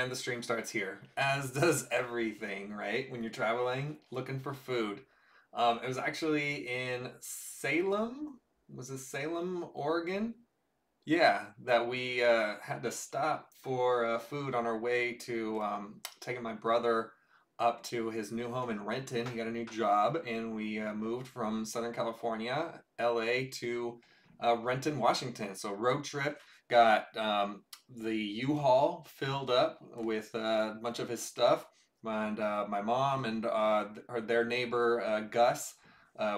And the stream starts here, as does everything, right? When you're traveling, looking for food. It was actually in Salem. Was it Salem, Oregon? Yeah, that we had to stop for food on our way to taking my brother up to his new home in Renton. He got a new job, and we moved from Southern California, LA, to Renton, Washington. So road trip, got the U-Haul filled up with a bunch of his stuff. And my mom and their neighbor Gus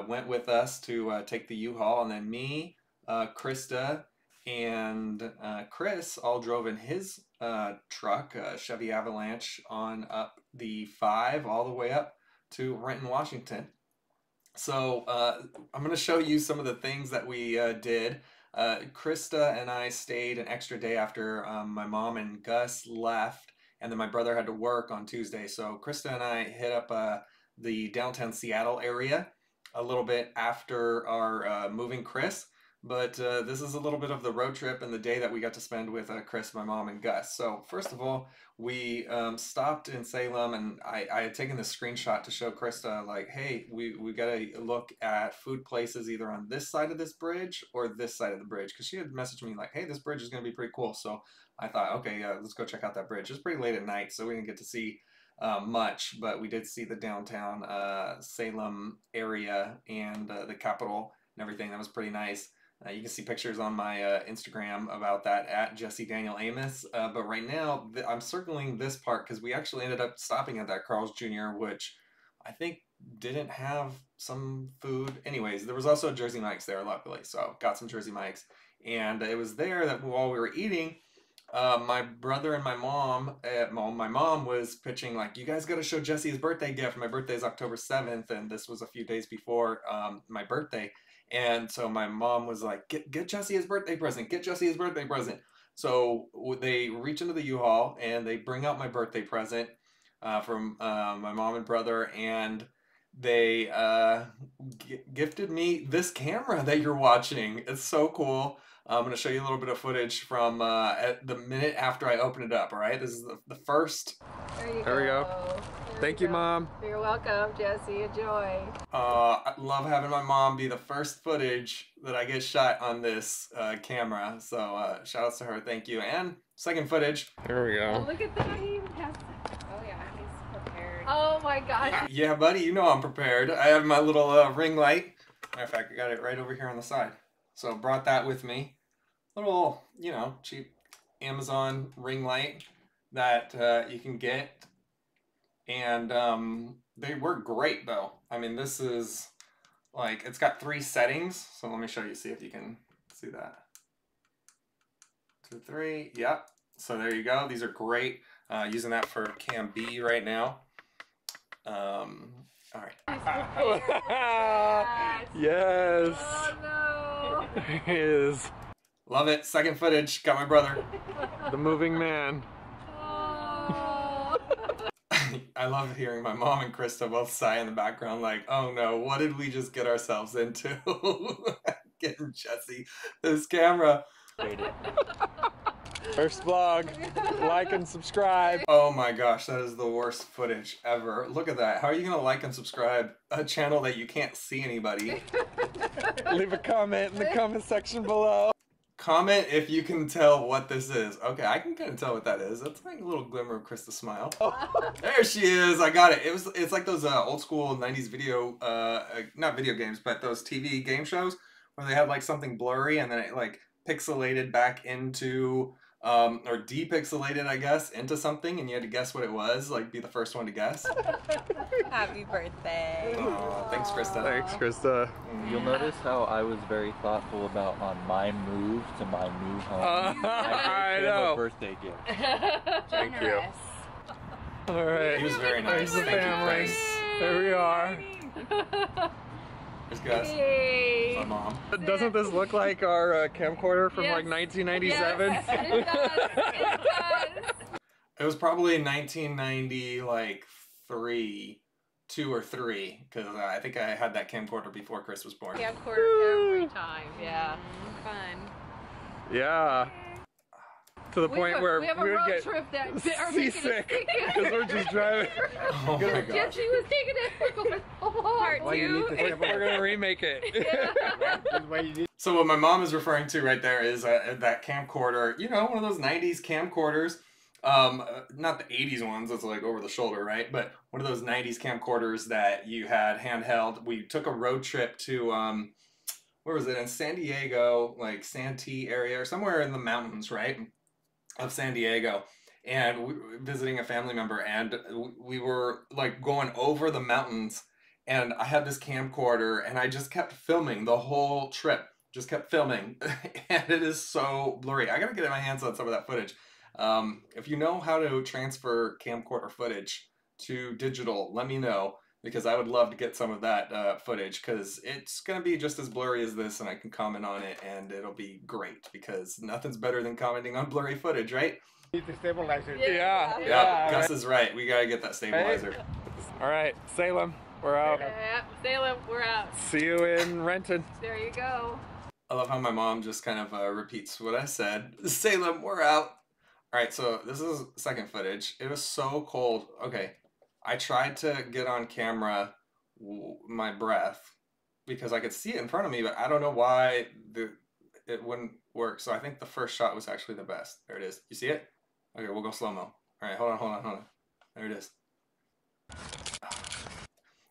went with us to take the U-Haul, and then me, Krista, and Chris all drove in his truck, Chevy Avalanche, on up the 5 all the way up to Renton, Washington. So I'm going to show you some of the things that we did. Krista and I stayed an extra day after my mom and Gus left, and then my brother had to work on Tuesday. So Krista and I hit up the downtown Seattle area a little bit after our moving Chris. But this is a little bit of the road trip and the day that we got to spend with Chris, my mom, and Gus. So first of all, we stopped in Salem, and I had taken this screenshot to show Krista, like, hey, we got to look at food places either on this side of this bridge or this side of the bridge. Because she had messaged me like, hey, this bridge is going to be pretty cool. So I thought, okay, let's go check out that bridge. It was pretty late at night, so we didn't get to see much. But we did see the downtown Salem area and the Capitol and everything. That was pretty nice. You can see pictures on my Instagram about that at Jesse Daniel Amos. But right now, I'm circling this part because we actually ended up stopping at that Carl's Jr., which I think didn't have some food. Anyways, there was also Jersey Mike's there, luckily. So got some Jersey Mike's. And it was there that while we were eating, my brother and my mom, my mom was pitching like, you guys got to show Jesse his birthday gift. My birthday is October 7th, and this was a few days before my birthday. And so my mom was like, get Jesse his birthday present. Get Jesse his birthday present. So they reach into the U-Haul and they bring out my birthday present from my mom and brother. And they gifted me this camera that you're watching. It's so cool. I'm going to show you a little bit of footage from at the minute after I open it up. All right. This is the first. There we go. Thank you, Mom. You're welcome, Jesse. Enjoy. I love having my mom be the first footage that I get shot on this camera. So shout outs to her. Thank you. And second footage. Here we go. Oh, look at that. He even has. Oh yeah, he's prepared. Oh my gosh. Yeah, buddy. You know I'm prepared. I have my little ring light. Matter of fact, I got it right over here on the side. So brought that with me. Little, you know, cheap Amazon ring light that you can get. And they work great though. I mean, this is like, it's got 3 settings. So let me show you, see if you can see that. 2, 3, yep. So there you go. These are great. Using that for Cam B right now. All right. Yes. Oh no. It is. Love it. Second footage. Got my brother. The moving man. Oh. I love hearing my mom and Krista both sigh in the background like, oh no, what did we just get ourselves into? Getting Jesse this camera. First vlog. Like and subscribe. Oh my gosh, that is the worst footage ever. Look at that. How are you going to like and subscribe a channel that you can't see anybody? Leave a comment in the comment section below. Comment if you can tell what this is. Okay, I can kind of tell what that is. That's like a little glimmer of Krista's smile. Oh. There she is. I got it. It's like those old school 90s video, not video games, but those TV game shows where they had like something blurry and then it like pixelated back into, or depixelated, I guess, into something, and you had to guess what it was, like be the first one to guess. Happy birthday. Oh, thanks, Krista. Thanks, Krista. You'll notice how I was very thoughtful about on my move to my new home. I gave him know. a birthday gift. Thank you. All right. He was very nice. There's the Thank you, family. Chris. There we are. There's Gus. Yay. My mom. Doesn't this look like our camcorder from like 1997? Yes, it does. It does. It was probably 1990, like 2 or 3, because I think I had that camcorder before Chris was born. Camcorder every time. Yeah. Fun. Yeah. to the point where we have a would road get trip that are seasick because we're just driving. Oh my Yeah, gosh. she was taking it. Part Why you need two. to We're gonna remake it. So what my mom is referring to right there is that camcorder, you know, one of those 90s camcorders. Not the 80s ones, that's like over the shoulder, right? But one of those 90s camcorders that you had handheld. We took a road trip to, where was it? In San Diego, like Santee area or somewhere in the mountains, right? Of San Diego. And we were visiting a family member, and we were like going over the mountains, and I had this camcorder and I just kept filming the whole trip. Just kept filming, and it is so blurry. I gotta get my hands on some of that footage. If you know how to transfer camcorder footage to digital, let me know, because I would love to get some of that footage, because it's gonna be just as blurry as this, and I can comment on it, and it'll be great, because nothing's better than commenting on blurry footage, right? Need to stabilize it. Yeah, Gus is right. We gotta get that stabilizer. All right, Salem, we're out. Yeah, Salem, we're out. See you in Renton. There you go. I love how my mom just kind of repeats what I said. Salem, we're out. All right, so this is second footage. It was so cold. Okay, I tried to get on camera my breath because I could see it in front of me, but I don't know why it wouldn't work. So I think the first shot was actually the best. There it is. You see it? Okay, we'll go slow-mo. All right, hold on. There it is.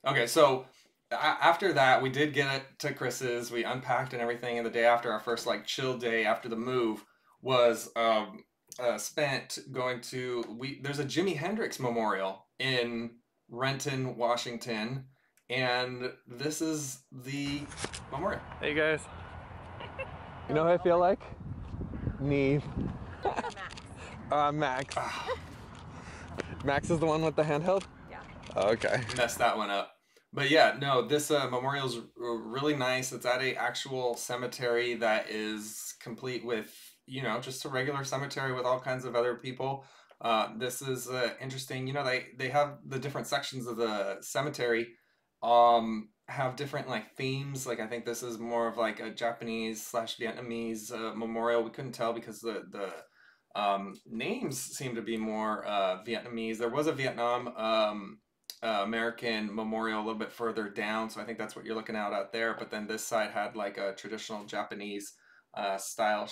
Okay, so after that, we did get it to Chris's. We unpacked and everything, and the day after, our first like chill day after the move was spent going to there's a Jimi Hendrix memorial in Renton, Washington, and this is the memorial. Hey guys. You know what I feel like? Neve. Max. Max is the one with the handheld? Yeah. Okay. Messed that one up. But yeah, no, this memorial is really nice. It's at a actual cemetery that is complete with, you know, just a regular cemetery with all kinds of other people. This is interesting. You know, they have the different sections of the cemetery have different like themes. Like I think this is more of like a Japanese/Vietnamese memorial. We couldn't tell because the names seem to be more Vietnamese. There was a Vietnam American memorial a little bit further down, so I think that's what you're looking at out there. But then this side had like a traditional Japanese style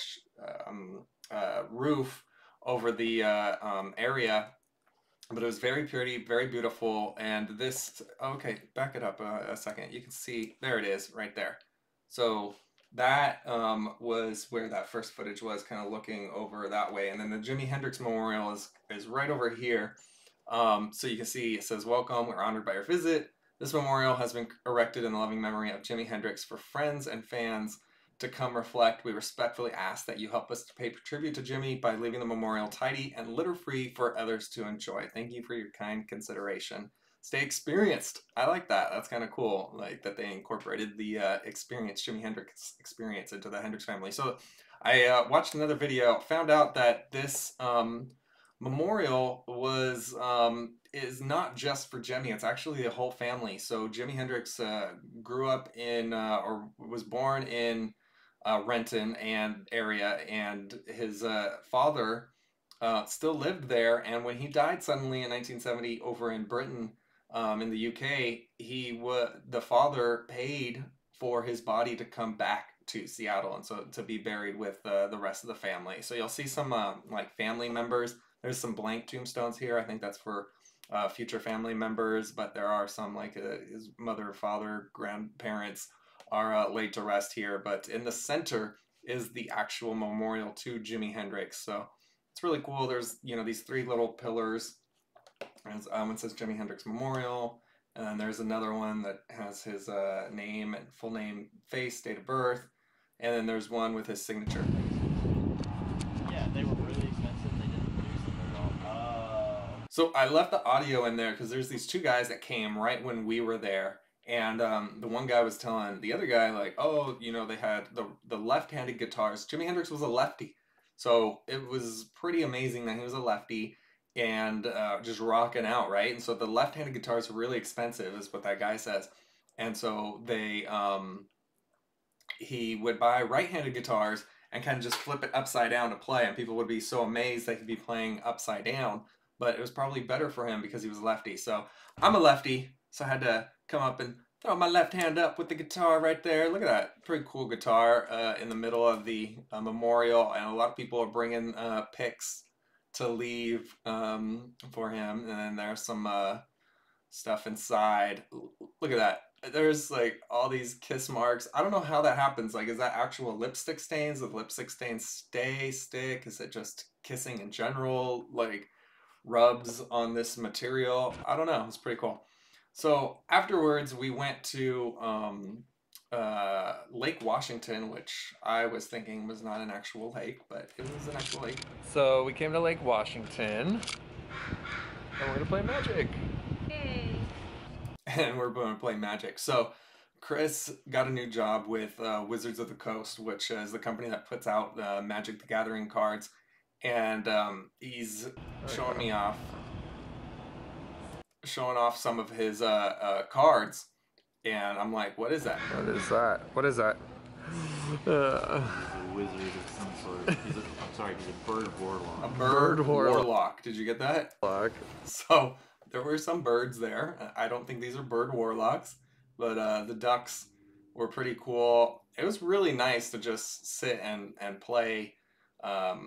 roof over the area, but it was very pretty, very beautiful. And this, okay, back it up a second. You can see, there it is right there. So that was where that first footage was, kind of looking over that way. And then the Jimi Hendrix Memorial is right over here. So you can see it says, "Welcome, we're honored by your visit. This memorial has been erected in the loving memory of Jimi Hendrix. For friends and fans to come reflect, we respectfully ask that you help us to pay tribute to Jimmy by leaving the memorial tidy and litter-free for others to enjoy. Thank you for your kind consideration. Stay experienced." I like that. That's kind of cool, like that they incorporated the Jimi Hendrix experience into the Hendrix family. So I watched another video, found out that this memorial was is not just for Jimi. It's actually the whole family. So Jimi Hendrix grew up in or was born in Renton and area, and his father still lived there. And when he died suddenly in 1970 over in Britain, in the UK, the father paid for his body to come back to Seattle, and so to be buried with the rest of the family. So you'll see some like family members. There's some blank tombstones here. I think that's for future family members, but there are some like his mother, father, grandparents are laid to rest here. But in the center is the actual memorial to Jimi Hendrix. So it's really cool. There's, you know, these three little pillars. It says Jimi Hendrix Memorial, and then there's another one that has his name and full name, face, date of birth, and then there's one with his signature. Yeah, they were really expensive. They didn't produce them at all. So I left the audio in there because there's these two guys that came right when we were there, and the one guy was telling the other guy like, oh, you know, they had the left-handed guitars. Jimi Hendrix was a lefty, so it was pretty amazing that he was a lefty and just rocking out, right? And so the left-handed guitars were really expensive, is what that guy says. And so they he would buy right-handed guitars, and kind of just flip it upside down to play, and people would be so amazed they could be playing upside down. But it was probably better for him because he was a lefty. So I'm a lefty, so I had to come up and throw my left hand up with the guitar right there. Look at that, pretty cool guitar in the middle of the memorial, and a lot of people are bringing picks to leave for him, and then there's some stuff inside. Look at that. There's like all these kiss marks. I don't know how that happens. Like, is that actual lipstick stains? Do the lipstick stains stick? Is it just kissing in general? Like, rubs on this material? I don't know. It's pretty cool. So afterwards, we went to Lake Washington, which I was thinking was not an actual lake, but it was an actual lake. So we came to Lake Washington, and we're gonna play Magic. Hey. And we're going to play Magic. So Chris got a new job with Wizards of the Coast, which is the company that puts out Magic the Gathering cards. And he's showing off some of his cards. And I'm like, what is that? What is that? What is that? He's a wizard of some sort. He's a bird warlock. A bird warlock. Did you get that? Warlock. So there were some birds there. I don't think these are bird warlocks, but the ducks were pretty cool. It was really nice to just sit and play a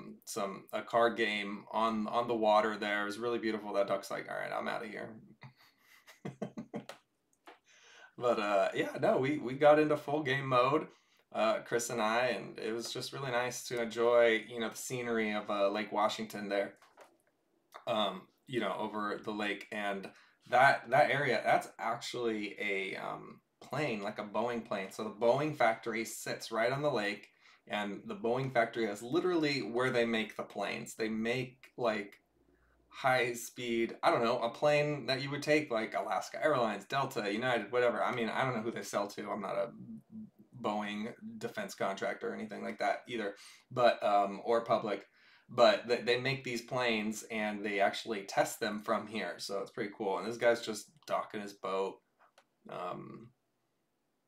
card game on the water there. It was really beautiful. That duck's like, all right, I'm out of here. But yeah, no, we got into full game mode, Chris and I, and it was just really nice to enjoy, the scenery of Lake Washington there, over the lake. And that area, that's actually a plane, like a Boeing plane. So the Boeing factory sits right on the lake, and the Boeing factory is literally where they make the planes. They make like high speed, I don't know, a plane that you would take like Alaska Airlines, Delta, United, whatever. I mean, I don't know who they sell to. I'm not a Boeing defense contractor or anything like that either, but or public. But they make these planes and they actually test them from here, so it's pretty cool. And this guy's just docking his boat.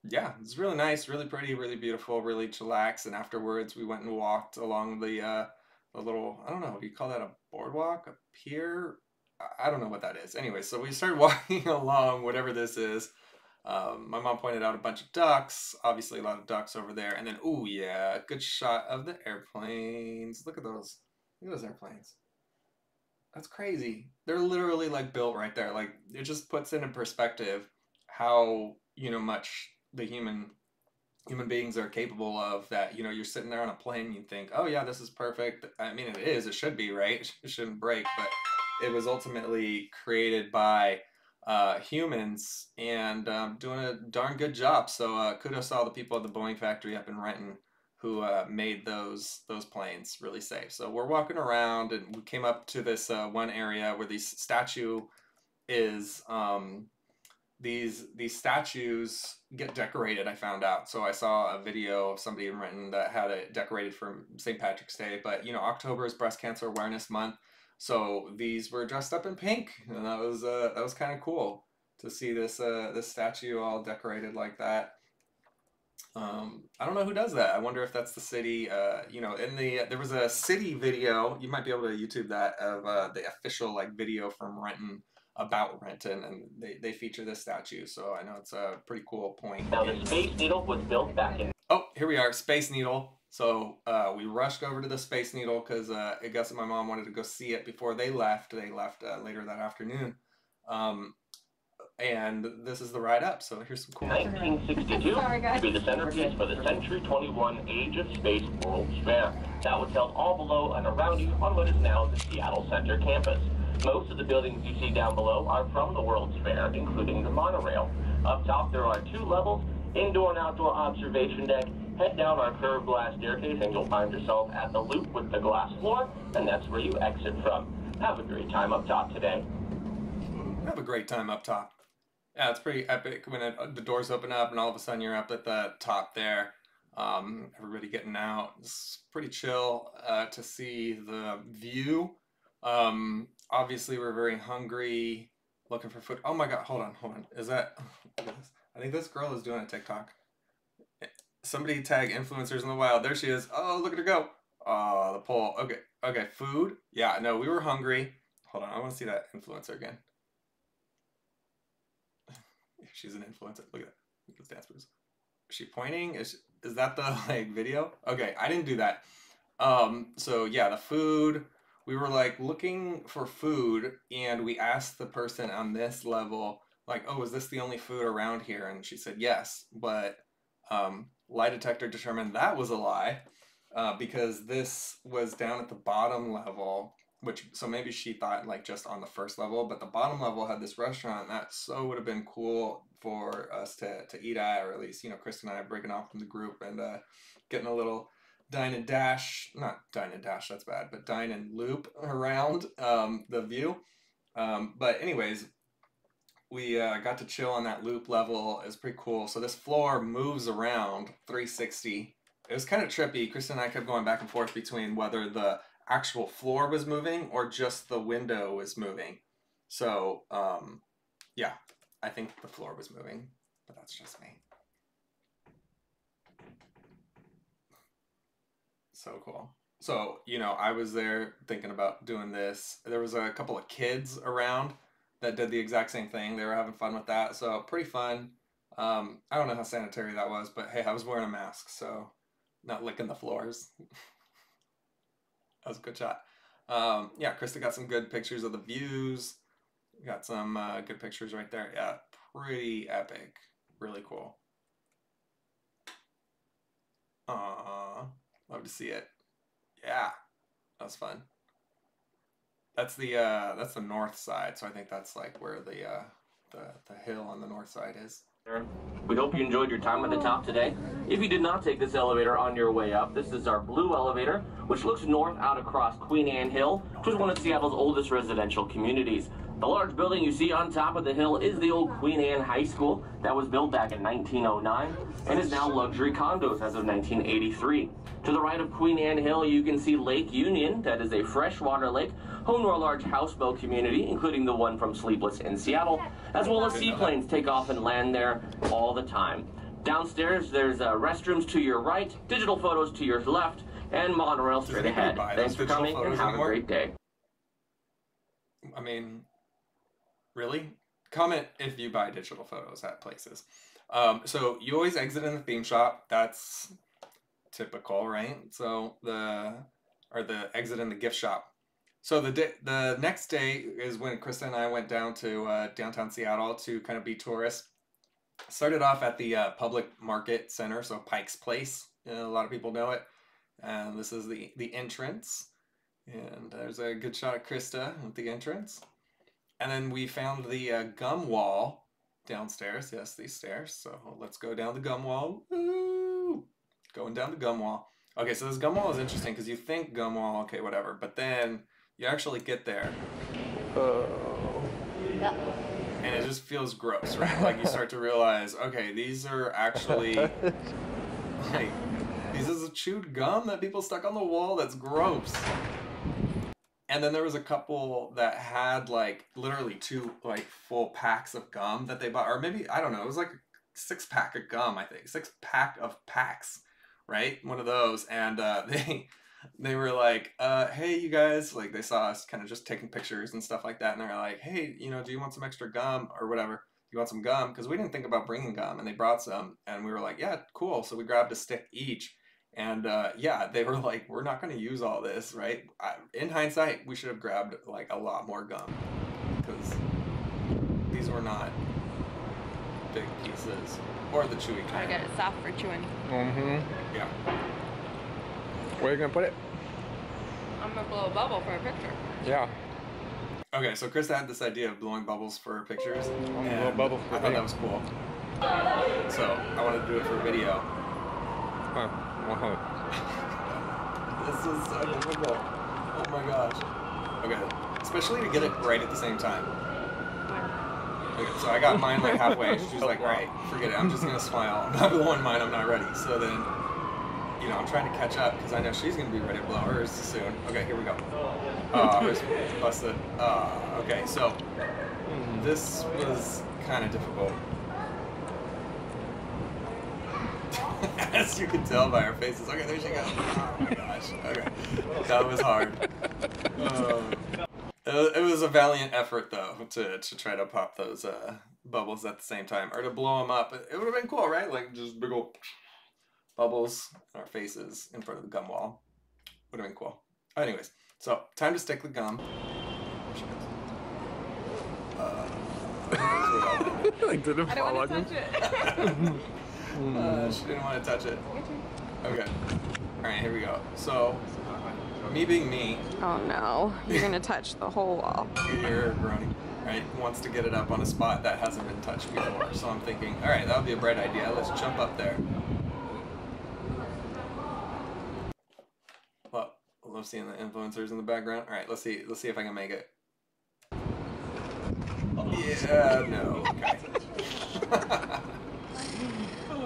Yeah, it's really nice, really pretty, really beautiful, really chillax. And afterwards, we went and walked along the little, I don't know, do you call that a boardwalk, a pier? I don't know what that is. Anyway, so we started walking along, whatever this is. My mom pointed out a bunch of ducks, obviously a lot of ducks over there. And then, ooh, yeah, good shot of the airplanes. Look at those. Look at those airplanes. That's crazy. They're literally like built right there. Like, it just puts into perspective how, much the human beings are capable of. That, you're sitting there on a plane, you think, oh yeah, this is perfect. I mean, it should be, right? It shouldn't break, but it was ultimately created by humans, and doing a darn good job. So kudos to all the people at the Boeing factory up in Renton who made those planes really safe. So we're walking around, and we came up to this one area where this statue is. These statues get decorated, I found out. So I saw a video of somebody in Renton that had it decorated for St. Patrick's Day. But October is Breast Cancer Awareness Month, so these were dressed up in pink, and that was kind of cool to see this statue all decorated like that. I don't know who does that. I wonder if that's the city. There was a city video. You might be able to YouTube that of the official video from Renton about Renton, and they feature this statue. So I know it's a pretty cool point. Now the Space Needle was built back in. Oh, here we are, Space Needle. So we rushed over to the Space Needle because I guess my mom wanted to go see it before they left. They left later that afternoon. And this is the ride up, so here's some cool. 1962 to be the centerpiece for the Century 21 Age of Space World's Fair. That was held all below and around you on what is now the Seattle Center campus. Most of the buildings you see down below are from the World's Fair, including the monorail. Up top there are 2 levels, indoor and outdoor observation deck. Head down our curved glass staircase and you'll find yourself at the loop with the glass floor, and that's where you exit from. Have a great time up top today. Have a great time up top. Yeah, it's pretty epic when the doors open up and all of a sudden you're up at the top there. Everybody getting out. It's pretty chill to see the view. Obviously, we're very hungry, looking for food. Oh my God, hold on. Is that... I think this girl is doing a TikTok. Somebody tag influencers in the wild. There she is. Oh, look at her go. Oh, the pole. Okay. Okay. Food. Yeah. No, we were hungry. Hold on. I want to see that influencer again. She's an influencer. Look at that. Look at this dance moves. Is she pointing? Is that the like video? Okay. I didn't do that. So yeah, the food. We were like looking for food, and we asked the person on this level, like, oh, is this the only food around here? And she said yes, but lie detector determined that was a lie, because this was down at the bottom level, so maybe she thought like just on the first level, but the bottom level had this restaurant that so would have been cool for us to eat at, or at least, you know, Chris and I breaking off from the group and getting a little dine and dash, not dine and dash, that's bad, but dine and loop around the view. But anyways, we got to chill on that loop level. It was pretty cool. So this floor moves around 360. It was kind of trippy. Kristen and I kept going back and forth between whether the actual floor was moving or just the window was moving. So yeah, I think the floor was moving, but that's just me. So cool. So, you know, I was there thinking about doing this. There was a couple of kids around that did the exact same thing. They were having fun with that. So pretty fun. I don't know how sanitary that was, but hey, I was wearing a mask, so not licking the floors. That was a good shot. Yeah, Krista got some good pictures of the views. Got some good pictures right there. Yeah, pretty epic. Really cool. Love to see it. Yeah, that was fun. That's the north side, so I think that's like where the hill on the north side is. We hope you enjoyed your time at the top today. If you did not take this elevator on your way up, this is our blue elevator, which looks north out across Queen Anne Hill, which is one of Seattle's oldest residential communities. The large building you see on top of the hill is the old Queen Anne High School that was built back in 1909 and is now luxury condos as of 1983. To the right of Queen Anne Hill, you can see Lake Union, that is a freshwater lake, home to a large houseboat community, including the one from Sleepless in Seattle, as well as seaplanes take off and land there all the time. Downstairs, there's restrooms to your right, digital photos to your left, and monorail straight ahead. Thanks for coming and have a great day. I mean, really? Comment if you buy digital photos at places. So you always exit in the theme shop. That's typical, right? So the exit in the gift shop. So the next day is when Krista and I went down to downtown Seattle to kind of be tourists. Started off at the public market center, so Pikes Place. A lot of people know it. And this is the entrance. And there's a good shot of Krista at the entrance. And then we found the gum wall downstairs. Yes, these stairs. So let's go down the gum wall. Woo! Going down the gum wall. Okay, so this gum wall is interesting because you think gum wall, okay, whatever. But then you actually get there. And it just feels gross, right? Like you start to realize, okay, these are actually, like, this is a chewed gum that people stuck on the wall. That's gross. And then there was a couple that had like literally 2 like full packs of gum that they bought, or maybe, I don't know, it was like a 6-pack of gum, I think, 6-pack of packs, right? One of those. And they were like, hey, you guys, like they saw us kind of just taking pictures and stuff like that. And they're like, hey, you know, do you want some extra gum or whatever? Do you want some gum? Because we didn't think about bringing gum, and they brought some, and we were like, yeah, cool. So we grabbed a stick each. And yeah, they were like, we're not going to use all this, right? In hindsight, we should have grabbed like a lot more gum because these were not big pieces or the chewy kind. Gotta get it soft for chewing. Mm-hmm. Yeah. Where are you going to put it? I'm going to blow a bubble for a picture. Yeah. Okay, so Chris had this idea of blowing bubbles for pictures. Blow bubbles for I thought that was cool. So I wanted to do it for video. Huh. This is so difficult. Oh my gosh. Okay, especially to get it right at the same time. Okay, so I got mine like halfway. She was like, right, forget it. I'm just gonna smile. I'm not blowing mine. I'm not ready. So then, you know, I'm trying to catch up because I know she's gonna be ready to blow hers soon. Okay, here we go. Hers busted. Okay, so this was kind of difficult. As As you can tell by our faces. Okay, there she goes. Oh my gosh. Okay. That was hard. It was a valiant effort, though, to try to pop those bubbles at the same time. Or to blow them up. It would have been cool, right? Like, just big old bubbles in our faces in front of the gum wall. Would have been cool. Anyways, so time to stick the gum. Like, didn't fall on you? She didn't want to touch it. Okay. Alright, here we go. So, me being me. Oh no, you're gonna touch the whole wall. You're growing. Right? Wants to get it up on a spot that hasn't been touched before. So I'm thinking, alright, that would be a bright idea. Let's jump up there. Well, I love seeing the influencers in the background. Alright, let's see if I can make it. Yeah, no.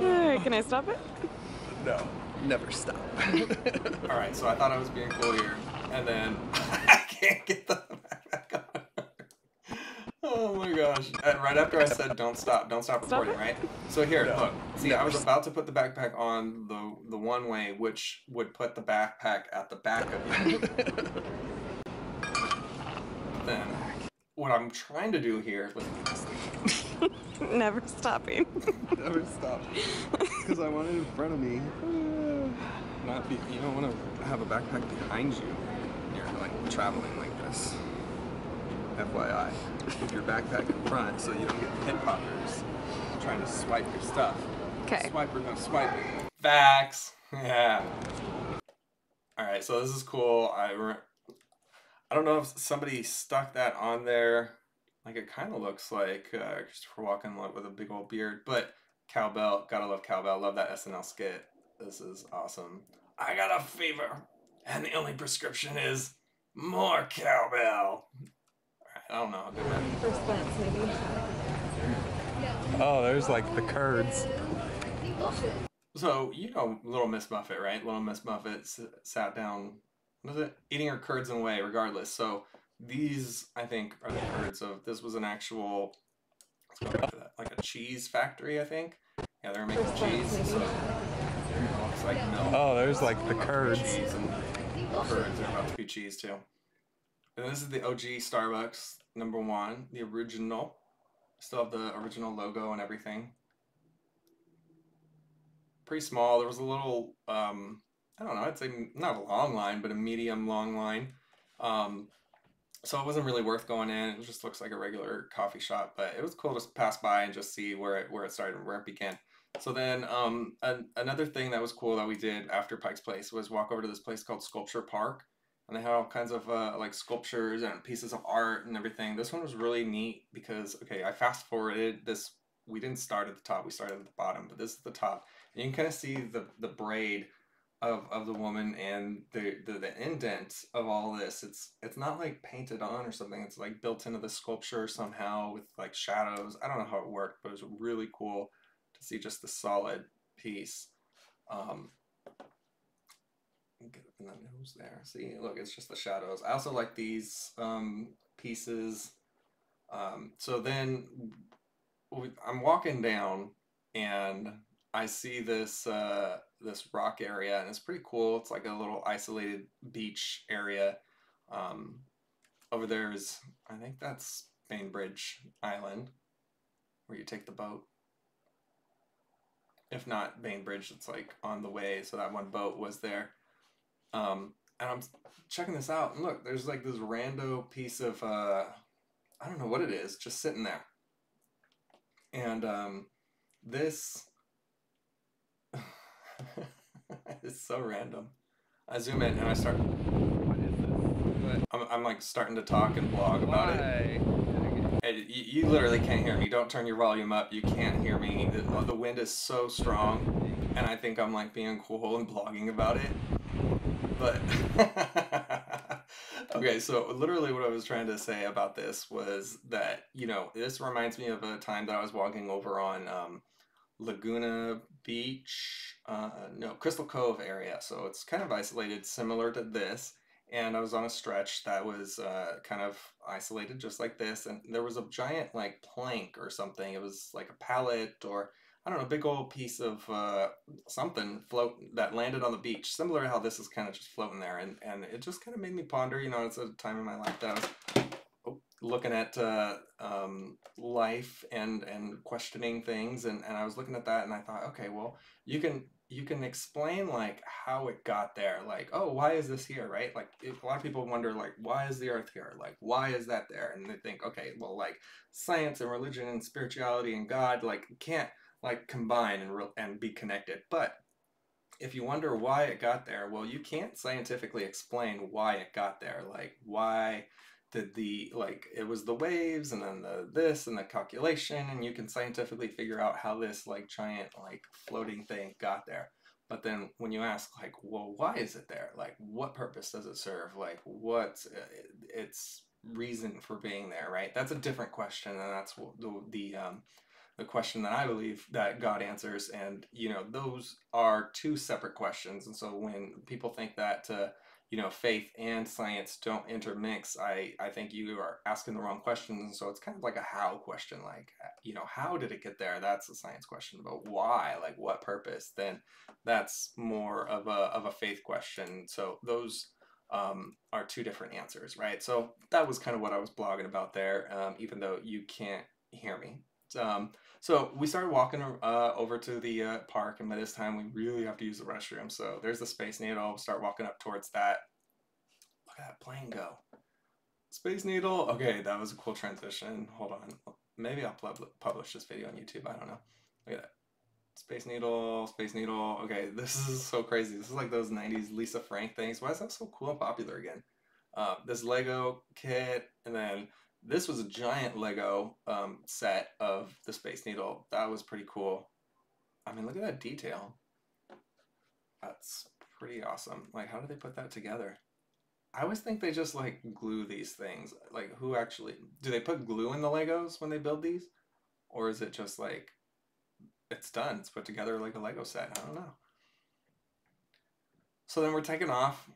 Okay. Can I stop it? No. Never stop. Alright, so I thought I was being cool here, and then I can't get the backpack on. Oh my gosh. Right after I said don't stop recording, right? So here, look. See, I was about to put the backpack on the one way, which would put the backpack at the back of you. Then, what I'm trying to do here was... Never stopping. Never stop. Because I want it in front of me. Not be. You don't want to have a backpack behind you. You're like traveling like this. FYI. Keep your backpack in front so you don't get pickpocketers trying to swipe your stuff. Okay. Swipe or no swipe. Facts. Yeah. All right. So this is cool. I don't know if somebody stuck that on there. Like, it kind of looks like Christopher Walken with a big old beard. But cowbell. Gotta love cowbell. Love that SNL skit. This is awesome. I got a fever. And the only prescription is more cowbell. I don't know how good that is. First glance, maybe. Oh, there's like the curds. So, you know Little Miss Muffet, right? Little Miss Muffet sat down, what is it? Eating her curds and whey, regardless. So, these, I think, are the curds of, this was an actual, let's go back to that, like a cheese factory, I think. Yeah, they're making cheese, so it looks like milk. Oh, there's like the curds. Cheese and curds are about to be cheese, too. And this is the OG Starbucks, #1, the original. Still have the original logo and everything. Pretty small. There was a little, I don't know, I'd say not a long line, but a medium long line. So it wasn't really worth going in. It just looks like a regular coffee shop, but it was cool to pass by and just see where it started and where it began. So then another thing that was cool that we did after Pikes Place was walk over to this place called Sculpture Park. And they had all kinds of like sculptures and pieces of art and everything. This one was really neat because, okay, I fast forwarded this. We didn't start at the top. We started at the bottom, but this is the top. And you can kind of see the braid of the woman and the indent of all this. It's not like painted on or something. It's like built into the sculpture somehow with like shadows. I don't know how it worked, but it was really cool to see just the solid piece. Get up in the nose there. See, look, it's just the shadows. I also like these pieces. So then I'm walking down and I see this this rock area, and it's pretty cool. It's like a little isolated beach area. Over there is, I think that's Bainbridge Island, where you take the boat. If not Bainbridge, it's like on the way. So that one boat was there. And I'm checking this out, and look, there's like this rando piece of, I don't know what it is, just sitting there. And this is so random. I zoom in and I start, what is this? I'm like starting to talk and blog about it. And you literally can't hear me. Don't turn your volume up. You can't hear me. The wind is so strong, and I think I'm like being cool and blogging about it. But okay, so literally what I was trying to say about this was that, you know, this reminds me of a time that I was walking over on Laguna Beach, no, Crystal Cove area. So it's kind of isolated, similar to this. And I was on a stretch that was kind of isolated just like this. And there was a giant like plank or something. It was like a pallet, or I don't know, big old piece of something float that landed on the beach, similar to how this is kind of just floating there, and it just kind of made me ponder. You know, it's a time in my life that I was looking at life and questioning things, and I was looking at that, and I thought, okay, well, you can explain like how it got there, like, oh, why is this here, right? Like a lot of people wonder like, why is the earth here, like why is that there, and they think, okay, well, like science and religion and spirituality and God like can't like combine and be connected. But if you wonder why it got there, well, you can't scientifically explain why it got there. Like, why did the, like, it was the waves and then the this and the calculation, and you can scientifically figure out how this, like, giant, like, floating thing got there. But then when you ask, like, well, why is it there? Like, what purpose does it serve? Like, what's its reason for being there, right? That's a different question, and that's the question that I believe that God answers. And, you know, those are two separate questions. And so when people think that, you know, faith and science don't intermix, I think you are asking the wrong questions. And so it's kind of like a how question, like, you know, how did it get there? That's a science question. But why, like what purpose? Then that's more of a faith question. So those are two different answers, right? So that was kind of what I was blogging about there, even though you can't hear me. So we started walking over to the park, and by this time we really have to use the restroom. So there's the Space Needle. We'll start walking up towards that. Look at that plane go. Space Needle. Okay, that was a cool transition. Hold on. Maybe I'll publish this video on YouTube. I don't know. Look at that. Space Needle, Space Needle. Okay, this is so crazy. This is like those 90s Lisa Frank things. Why is that so cool and popular again? This Lego kit, and then this was a giant Lego set of the Space Needle. That was pretty cool. I mean, look at that detail. That's pretty awesome. Like, how do they put that together? I always think they just, like, glue these things. Like, who actually... Do they put glue in the Legos when they build these? Or is it just, like, it's done. It's put together like a Lego set. I don't know. So then we're taking off.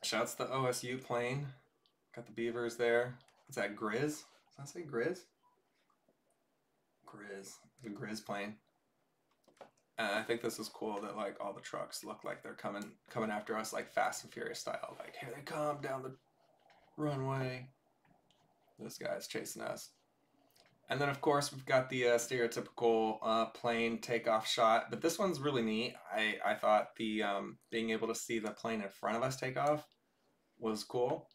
Shouts the OSU plane. Got the beavers there. Is that Grizz? Does that say Grizz? Grizz. The Grizz plane. And I think this is cool that like all the trucks look like they're coming after us like Fast and Furious style. Like, here they come down the runway. This guy's chasing us. And then of course we've got the stereotypical plane takeoff shot. But this one's really neat. I thought the being able to see the plane in front of us take off was cool.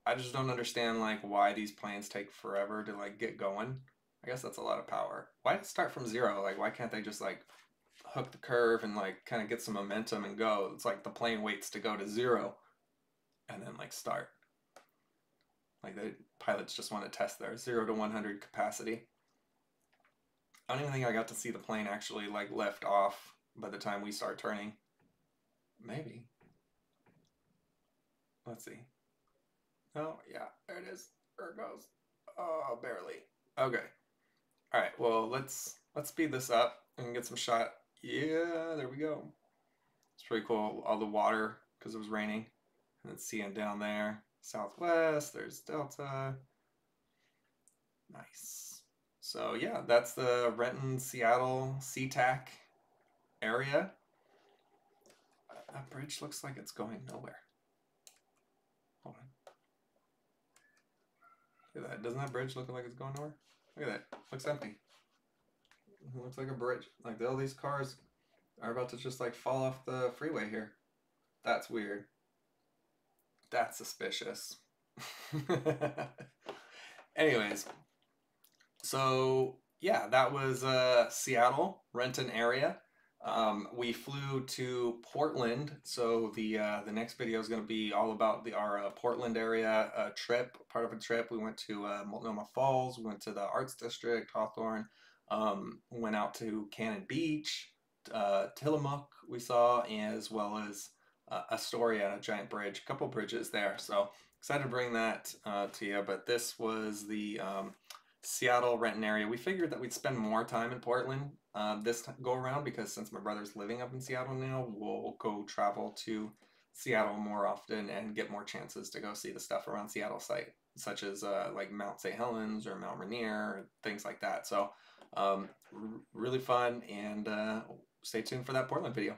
I just don't understand like why these planes take forever to like get going. I guess that's a lot of power. Why start from zero? Like, why can't they just like hook the curve and like kind of get some momentum and go? It's like the plane waits to go to zero and then like start. Like the pilots just want to test their 0 to 100 capacity. I don't even think I got to see the plane actually like lift off by the time we start turning. Maybe. Let's see. Oh, yeah, there it is. There it goes. Oh, barely. Okay. All right, well, let's speed this up and get some shot. Yeah, there we go. It's pretty cool. All the water, because it was raining. And then seeing down there. Southwest, there's Delta. Nice. So, yeah, that's the Renton, Seattle, SeaTac area. That bridge looks like it's going nowhere. Hold on. Look at that. Doesn't that bridge look like it's going nowhere? Look at that. Looks empty. It looks like a bridge. Like all these cars are about to just like fall off the freeway here. That's weird. That's suspicious. Anyways, so yeah, that was Seattle, Renton area. We flew to Portland, so the next video is going to be all about our Portland area trip. Part of a trip, we went to Multnomah Falls, we went to the Arts District, Hawthorne, went out to Cannon Beach, Tillamook we saw, as well as Astoria, a giant bridge, a couple bridges there. So excited to bring that to you. But this was the Seattle, Renton area. We figured that we'd spend more time in Portland this go around, because since my brother's living up in Seattle now, we'll go travel to Seattle more often and get more chances to go see the stuff around Seattle site, such as like Mount St. Helens or Mount Rainier, things like that. So Really fun, and stay tuned for that Portland video.